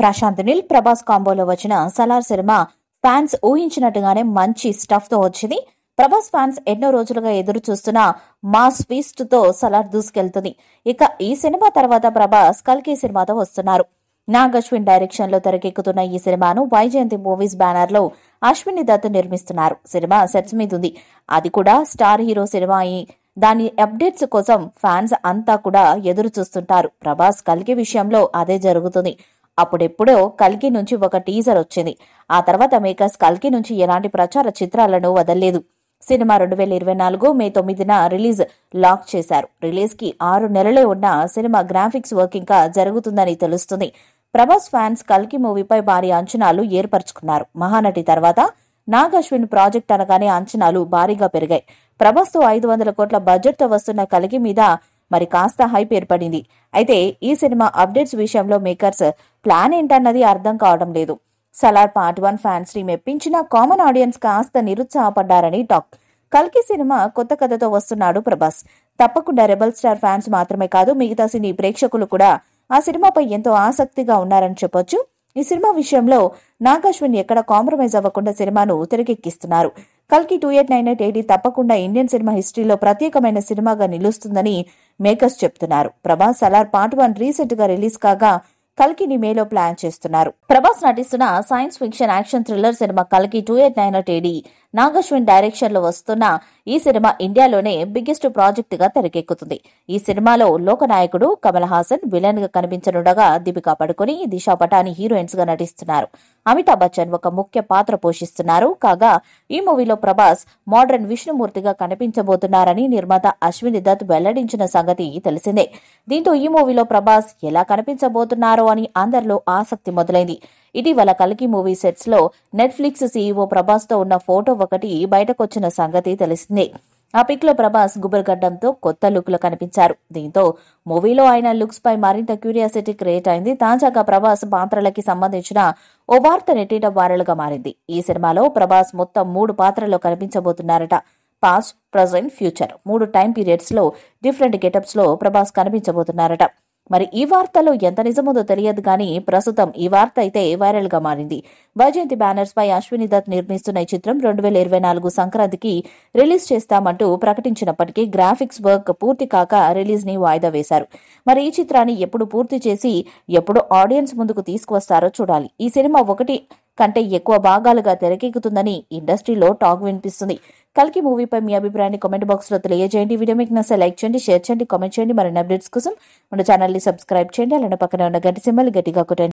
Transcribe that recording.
ప్రశాంత్ నీల్ ప్రభాస్ కాంబోలో వచ్చిన Salaar cinema fans ఊహించినట్టుగానే మంచి stuff తో వచ్చింది. ప్రభాస్ ఫ్యాన్స్ ఎన్నో రోజులుగా ఎదురు చూస్తున్న మాస్ ఫీస్ట్ తో సలార్ దూసుకెళ్తుంది. ఇక ఈ సినిమా తర్వాత ప్రభాస్ కల్కి సినిమాతో వస్తున్నారు. నాగ్ అశ్విన్ డైరెక్షన్ లో తెరకెక్కుతున్న ఈ సినిమాను వైజయంతి మూవీస్ బ్యానర్ లో అశ్విని దత్ నిర్మిస్తున్నారు. సినిమా సెట్స్ మీద ఉంది. అది కూడా స్టార్ హీరో సినిమా. దాని అప్డేట్స్ కోసం ఫ్యాన్స్ అంతా కూడా ఎదురు చూస్తుంటారు. ప్రభాస్ కల్కి విషయంలో అదే జరుగుతుంది. అప్పుడెప్పుడో కల్కి నుంచి ఒక టీజర్ వచ్చింది. ఆ తర్వాత మేకర్స్ కల్కి నుంచి ఎలాంటి ప్రచార చిత్రాలను వదల్లేదు. సినిమా 2024 మే 9న రిలీజ్ లాక్ చేశారు. రిలీజ్ కి 6 నెలలే ఉన్న సినిమా గ్రాఫిక్స్ వర్క్ ఇంకా జరుగుతుందని తెలుస్తుంది. ప్రభాస్ ఫ్యాన్స్ కల్కి మూవీపై భారీ అంచనాలు ఏర్పరచుకున్నారు. మహానటి తర్వాత నాగ్ అశ్విన్ ప్రాజెక్ట్ అనగానే అంచనాలు భారీగా పెరిగాయి. ప్రభాస్ తో 500 కోట్ల బడ్జెట్ తో వస్తున్న కల్కి మీద మరి కాస్త హైప్ ఏర్పడింది. అయితే ఈ సినిమా అప్డేట్స్ విషయంలో మేకర్స్ ప్లాన్ ఏంటన్నది అర్థం కావడం లేదు. సలార్ పార్ట్ 1 ఫ్యాన్స్ ని మెప్పించిన కామన్ ఆడియన్స్ కాస్త నిరుత్సాహపడ్డారని టాక్. కల్కి సినిమా కొత్త కథతో వస్తున్నాడు ప్రభాస్. తప్పకుండా రెబల్ స్టార్ ఫ్యాన్స్ మాత్రమే కాదు, మిగతా సినీ ప్రేక్షకులు కూడా ఆ సినిమాపై ఎంతో ఆసక్తిగా ఉన్నారని చెప్పొచ్చు. ఈ సినిమా విషయంలో నాగ్ అశ్విన్ ఎక్కడ కాంప్రమైజ్ అవ్వకుండా సినిమాను తెరకెక్కిస్తున్నారు. కల్కి 2898 AD తప్పకుండా ఇండియన్ సినిమా హిస్టరీలో ప్రత్యేకమైన సినిమాగా నిలుస్తుందని మేకర్స్ చెప్తున్నారు. ప్రభాస్ సలార్ పార్ట్ 1 రీసెంట్ గా రిలీజ్ కాగా కల్కిని మేలో ప్లాన్ చేస్తున్నారు. ప్రభాస్ నటిస్తున్న science fiction action thriller cinema కల్కి 2898 AD నాగ్ అశ్విన్ డైరెక్షన్ లో వస్తున్న ఈ సినిమా ఇండియాలోనే బిగ్గెస్ట్ ప్రాజెక్ట్ గా తెరకెక్కుతుంది. ఈ సినిమాలో లోకనాయకుడు కమల్ హాసన్ విలన్ గా కనిపించనుండగా దీపికా పడుకొని, దిశా పటాని హీరోయిన్స్ గా నటిస్తున్నారు. అమితాబ్ బచ్చన్ ఒక ముఖ్య పాత్ర పోషిస్తున్నారు. కాగా ఈ మూవీలో ప్రభాస్ మోడర్న్ విష్ణుమూర్తిగా కనిపించబోతున్నారని నిర్మాత అశ్విని దత్ వెల్లడించిన సంగతి తెలిసిందే. దీంతో ఈ మూవీలో ప్రభాస్ ఎలా కనిపించబోతున్నారో అని అందరిలో ఆసక్తి మొదలైంది. ఇటీవల కల్కి మూవీ సెట్స్ లో నెట్ఫ్లిక్స్ సీఈఓ ప్రభాస్ తో ఉన్న ఫోటో ఒకటి బయటకొచ్చిన సంగతి తెలిసిందే. ఆ పిక్ లో ప్రభాస్ గుబురుగడ్డంతో కొత్త లుక్ లో కనిపించారు. దీంతో మూవీలో ఆయన లుక్స్ పై మరింత క్యూరియాసిటీ క్రియేట్ అయింది. తాజాగా ప్రభాస్ పాత్రలకి సంబంధించిన ఓ వార్త నెట్టిన వైరల్ గా మారింది. ఈ సినిమాలో ప్రభాస్ మొత్తం 3 పాత్రల్లో కనిపించబోతున్నారట. Past, present, future 3 time periods లో డిఫరెంట్ గెటప్స్ లో ప్రభాస్ కనిపించబోతున్నారట. మరి ఈ వార్తలో ఎంత నిజముందో తెలియదు గానీ ప్రస్తుతం ఈ వార్త అయితే వైరల్ గా మారింది. వైజయంతి బ్యానర్స్ పై అశ్విని దత్ నిర్మిస్తున్న ఈ చిత్రం 2024 సంక్రాంతికి రిలీజ్ చేస్తామంటూ ప్రకటించినప్పటికీ గ్రాఫిక్స్ వర్క్ పూర్తి కాక రిలీజ్ ని వాయిదా వేశారు. మరి ఈ చిత్రాన్ని ఎప్పుడు పూర్తి చేసి ఎప్పుడు ఆడియన్స్ ముందుకు తీసుకువస్తారో చూడాలి. ఈ సినిమా 1 కంటే ఎక్కువ భాగాలుగా తెరకెక్కుతుందని ఇండస్ట్రీలో టాక్ వినిపిస్తుంది. కల్కి మూవీపై మీ అభిప్రాయాన్ని కామెంట్ బాక్స్ లో తెలియజేయండి. వీడియో మీకు నచ్చితే లైక్ చేయండి, షేర్ చేయండి, కామెంట్ చేయండి. మరిన్ని అప్డేట్స్ కోసం మన ఛానల్ ని సబ్స్క్రైబ్ చేయండి. అలానే పక్కన ఉన్న గంట సింబల్ గట్టిగా కొట్టండి.